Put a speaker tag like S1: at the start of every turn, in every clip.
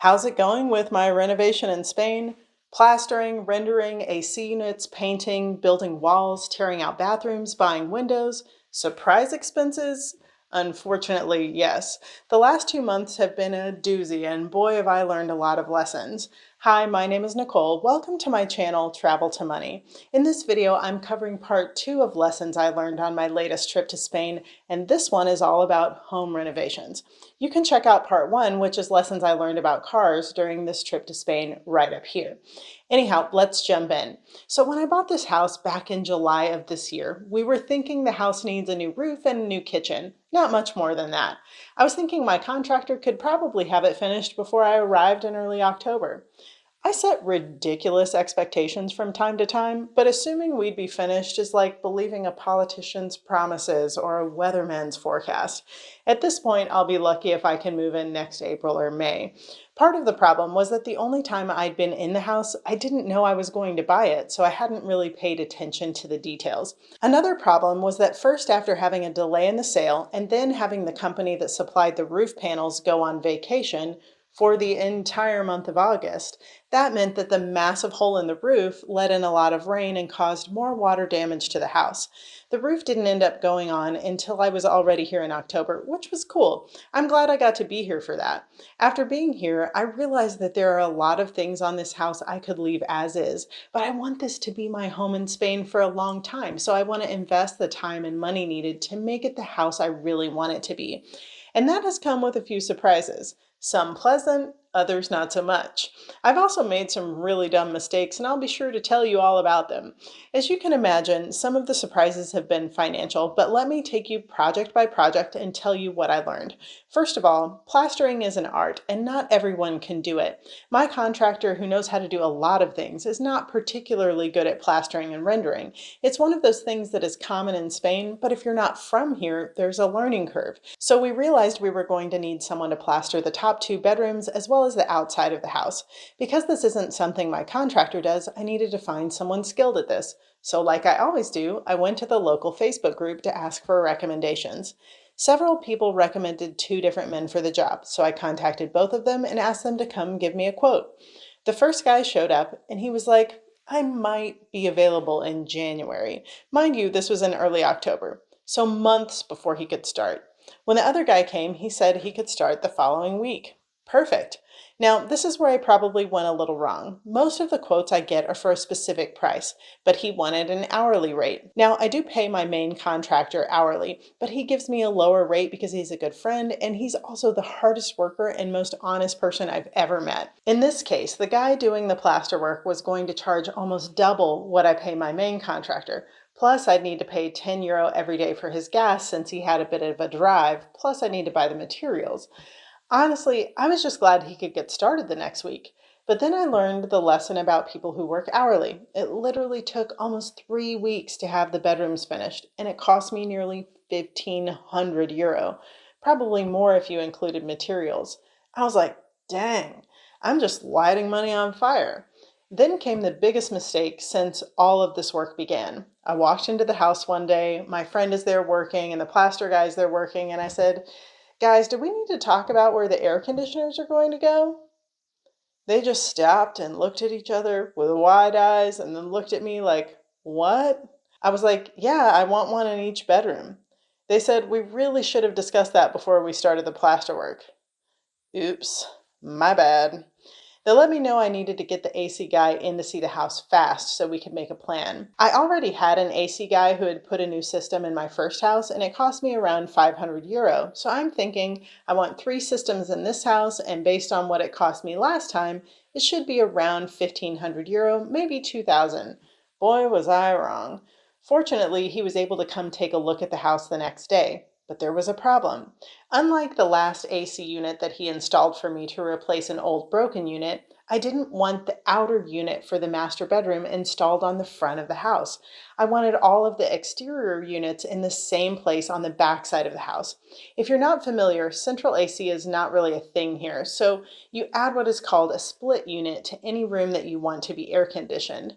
S1: How's it going with my renovation in Spain? Plastering, rendering AC units, painting, building walls, tearing out bathrooms, buying windows, surprise expenses? Unfortunately, yes. The last 2 months have been a doozy, and boy, have I learned a lot of lessons. Hi, my name is Nicole. Welcome to my channel, Travel to Money. In this video, I'm covering part 2 of lessons I learned on my latest trip to Spain, and this one is all about home renovations. You can check out part 1, which is lessons I learned about cars during this trip to Spain, right up here. Anyhow, let's jump in. So when I bought this house back in July of this year, we were thinking the house needs a new roof and a new kitchen. Not much more than that. I was thinking my contractor could probably have it finished before I arrived in early October. I set ridiculous expectations from time to time, but assuming we'd be finished is like believing a politician's promises or a weatherman's forecast. At this point, I'll be lucky if I can move in next April or May. Part of the problem was that the only time I'd been in the house, I didn't know I was going to buy it, so I hadn't really paid attention to the details. Another problem was that first, after having a delay in the sale and then having the company that supplied the roof panels go on vacation for the entire month of August, that meant that the massive hole in the roof let in a lot of rain and caused more water damage to the house. The roof didn't end up going on until I was already here in October, which was cool. I'm glad I got to be here for that. After being here, I realized that there are a lot of things on this house I could leave as is, but I want this to be my home in Spain for a long time, so I want to invest the time and money needed to make it the house I really want it to be. And that has come with a few surprises. Some pleasant, others not so much. I've also made some really dumb mistakes, and I'll be sure to tell you all about them. As you can imagine, some of the surprises have been financial, but let me take you project by project and tell you what I learned. First of all, plastering is an art, and not everyone can do it. My contractor, who knows how to do a lot of things, is not particularly good at plastering and rendering. It's one of those things that is common in Spain, but if you're not from here, there's a learning curve. So we realized we were going to need someone to plaster the top 2 bedrooms as well as the outside of the house. Because this isn't something my contractor does, I needed to find someone skilled at this. So like I always do, I went to the local Facebook group to ask for recommendations. Several people recommended 2 different men for the job, so I contacted both of them and asked them to come give me a quote. The first guy showed up and he was like, I might be available in January. Mind you, this was in early October, so months before he could start. When the other guy came, he said he could start the following week. Perfect. Now, this is where I probably went a little wrong. Most of the quotes I get are for a specific price, but he wanted an hourly rate. Now, I do pay my main contractor hourly, but he gives me a lower rate because he's a good friend, and he's also the hardest worker and most honest person I've ever met. In this case, the guy doing the plaster work was going to charge almost double what I pay my main contractor. Plus, I'd need to pay €10 every day for his gas since he had a bit of a drive. Plus, I need to buy the materials. Honestly, I was just glad he could get started the next week. But then I learned the lesson about people who work hourly. It literally took almost 3 weeks to have the bedrooms finished, and it cost me nearly €1,500, probably more if you included materials. I was like, dang, I'm just lighting money on fire. Then came the biggest mistake since all of this work began. I walked into the house one day, my friend is there working, and the plaster guy's there working, and I said, guys, do we need to talk about where the air conditioners are going to go? They just stopped and looked at each other with wide eyes and then looked at me like, what? I was like, yeah, I want one in each bedroom. They said, we really should have discussed that before we started the plasterwork. Oops, my bad. They let me know I needed to get the AC guy in to see the house fast so we could make a plan. I already had an AC guy who had put a new system in my first house, and it cost me around €500. So I'm thinking I want 3 systems in this house, and based on what it cost me last time, it should be around €1,500, maybe 2,000. Boy, was I wrong. Fortunately, he was able to come take a look at the house the next day. But there was a problem. Unlike the last AC unit that he installed for me to replace an old broken unit, I didn't want the outer unit for the master bedroom installed on the front of the house. I wanted all of the exterior units in the same place on the back side of the house. If you're not familiar, central AC is not really a thing here, so you add what is called a split unit to any room that you want to be air conditioned.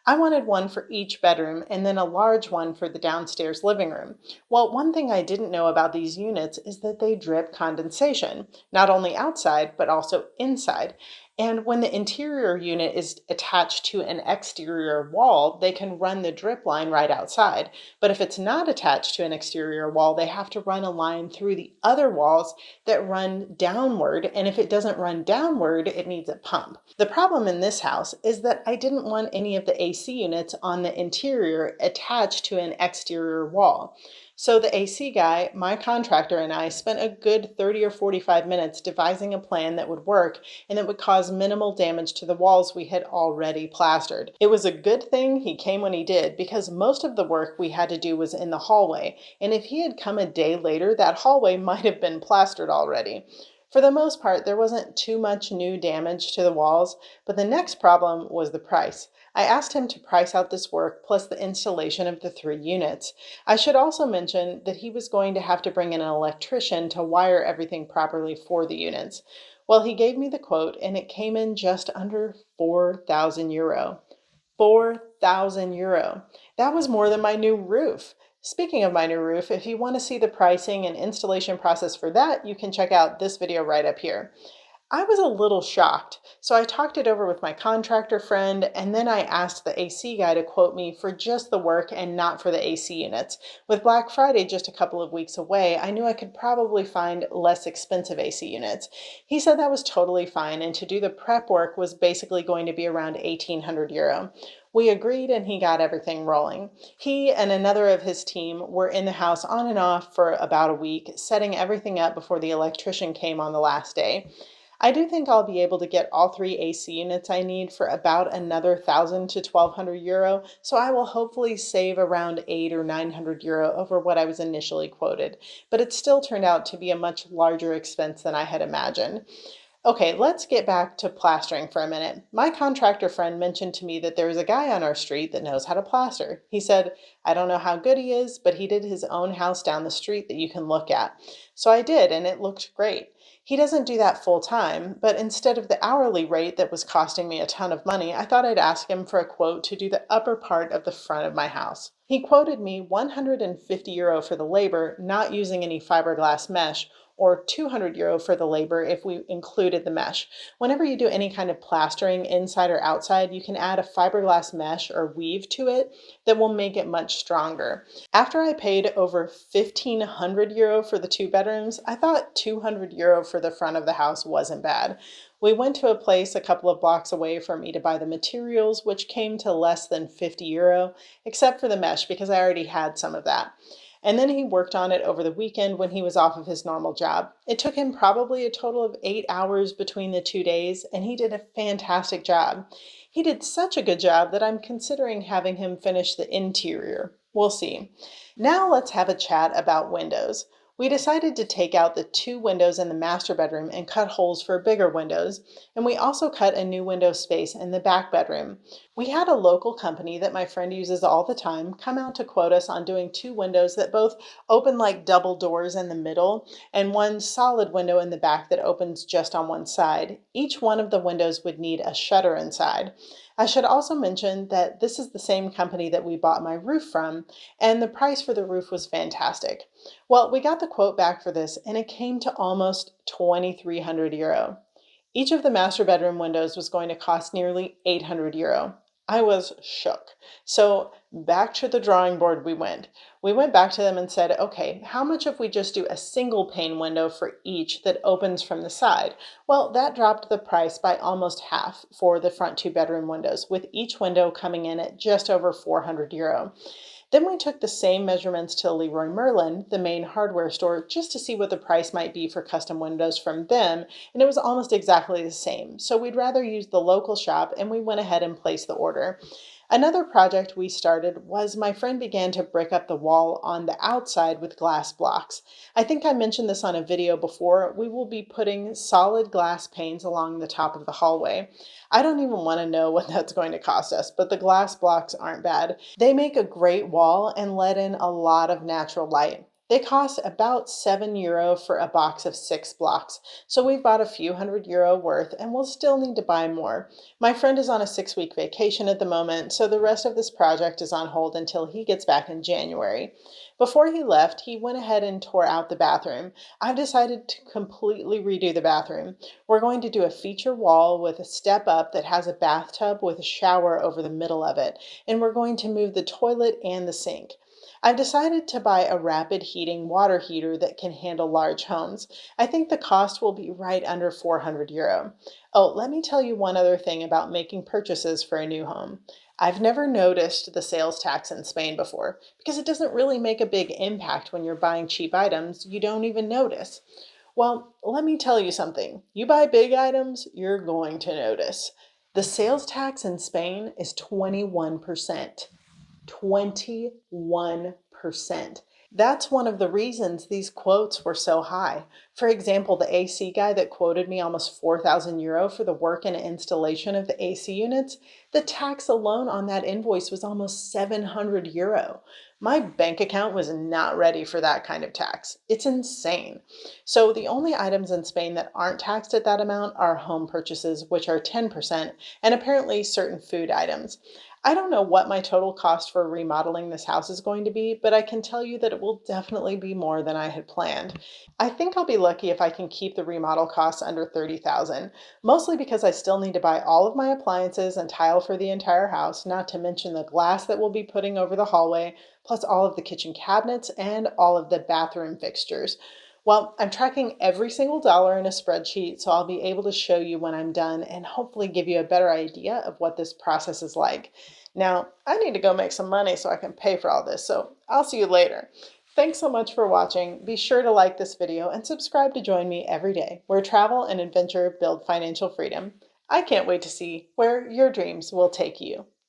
S1: I wanted one for each bedroom and then a large one for the downstairs living room. Well, one thing I didn't know about these units is that they drip condensation, not only outside, but also inside. And when the interior unit is attached to an exterior wall, they can run the drip line right outside. But if it's not attached to an exterior wall, they have to run a line through the other walls that run downward. And if it doesn't run downward, it needs a pump. The problem in this house is that I didn't want any of the AC units on the interior attached to an exterior wall. So the AC guy, my contractor, and I spent a good 30 or 45 minutes devising a plan that would work and that would cause minimal damage to the walls we had already plastered. It was a good thing he came when he did, because most of the work we had to do was in the hallway, and if he had come a day later, that hallway might have been plastered already. For the most part, there wasn't too much new damage to the walls, but the next problem was the price. I asked him to price out this work plus the installation of the 3 units. I should also mention that he was going to have to bring in an electrician to wire everything properly for the units. Well, he gave me the quote and it came in just under 4,000 euro. 4,000 euro. That was more than my new roof. Speaking of my new roof, if you want to see the pricing and installation process for that, you can check out this video right up here. I was a little shocked, so I talked it over with my contractor friend, and then I asked the AC guy to quote me for just the work and not for the AC units. With Black Friday just a couple of weeks away, I knew I could probably find less expensive AC units. He said that was totally fine, and to do the prep work was basically going to be around 1,800 euro. We agreed and he got everything rolling. He and another of his team were in the house on and off for about a week, setting everything up before the electrician came on the last day. I do think I'll be able to get all 3 AC units I need for about another 1,000 to 1,200 euro, so I will hopefully save around 800 or 900 euro over what I was initially quoted, but it still turned out to be a much larger expense than I had imagined. Okay, let's get back to plastering for a minute. My contractor friend mentioned to me that there is a guy on our street that knows how to plaster. He said, I don't know how good he is, but he did his own house down the street that you can look at. So I did, and it looked great. He doesn't do that full time, but instead of the hourly rate that was costing me a ton of money, I thought I'd ask him for a quote to do the upper part of the front of my house. He quoted me 150 euro for the labor, not using any fiberglass mesh, or 200 euro for the labor if we included the mesh. Whenever you do any kind of plastering inside or outside, you can add a fiberglass mesh or weave to it that will make it much stronger. After I paid over 1,500 euro for the 2 bedrooms, I thought 200 euro for the front of the house wasn't bad. We went to a place a couple of blocks away for me to buy the materials, which came to less than 50 euro, except for the mesh because I already had some of that. And then he worked on it over the weekend when he was off of his normal job. It took him probably a total of 8 hours between the 2 days, and he did a fantastic job. He did such a good job that I'm considering having him finish the interior. We'll see. Now let's have a chat about windows. We decided to take out the 2 windows in the master bedroom and cut holes for bigger windows, and we also cut a new window space in the back bedroom. We had a local company that my friend uses all the time come out to quote us on doing 2 windows that both open like double doors in the middle and 1 solid window in the back that opens just on one side. Each one of the windows would need a shutter inside. I should also mention that this is the same company that we bought my roof from, and the price for the roof was fantastic. Well, we got the quote back for this, and it came to almost 2,300 euro. Each of the master bedroom windows was going to cost nearly 800 euro. I was shook. So back to the drawing board we went. We went back to them and said, okay, how much if we just do a single pane window for each that opens from the side? Well, that dropped the price by almost half for the front 2 bedroom windows, with each window coming in at just over 400 euro. Then we took the same measurements to Leroy Merlin, the main hardware store, just to see what the price might be for custom windows from them, and it was almost exactly the same. So we'd rather use the local shop, and we went ahead and placed the order. Another project we started was my friend began to brick up the wall on the outside with glass blocks. I think I mentioned this on a video before. We will be putting solid glass panes along the top of the hallway. I don't even want to know what that's going to cost us, but the glass blocks aren't bad. They make a great wall and let in a lot of natural light. They cost about €7 for a box of 6 blocks, so we've bought a few €100 worth and we'll still need to buy more. My friend is on a 6-week vacation at the moment, so the rest of this project is on hold until he gets back in January. Before he left, he went ahead and tore out the bathroom. I've decided to completely redo the bathroom. We're going to do a feature wall with a step up that has a bathtub with a shower over the middle of it, and we're going to move the toilet and the sink. I've decided to buy a rapid heating water heater that can handle large homes. I think the cost will be right under €400. Oh, let me tell you one other thing about making purchases for a new home. I've never noticed the sales tax in Spain before because it doesn't really make a big impact when you're buying cheap items you don't even notice. Well, let me tell you something. You buy big items, you're going to notice. The sales tax in Spain is 21%. 21%. That's one of the reasons these quotes were so high. For example, the AC guy that quoted me almost €4,000 for the work and installation of the AC units, the tax alone on that invoice was almost €700. My bank account was not ready for that kind of tax. It's insane. So the only items in Spain that aren't taxed at that amount are home purchases, which are 10%, and apparently certain food items. I don't know what my total cost for remodeling this house is going to be, but I can tell you that it will definitely be more than I had planned. I think I'll be lucky if I can keep the remodel costs under 30,000, mostly because I still need to buy all of my appliances and tile for the entire house, not to mention the glass that we'll be putting over the hallway, plus all of the kitchen cabinets and all of the bathroom fixtures. Well, I'm tracking every single dollar in a spreadsheet, so I'll be able to show you when I'm done and hopefully give you a better idea of what this process is like. Now, I need to go make some money so I can pay for all this, so I'll see you later. Thanks so much for watching. Be sure to like this video and subscribe to join me every day where travel and adventure build financial freedom. I can't wait to see where your dreams will take you.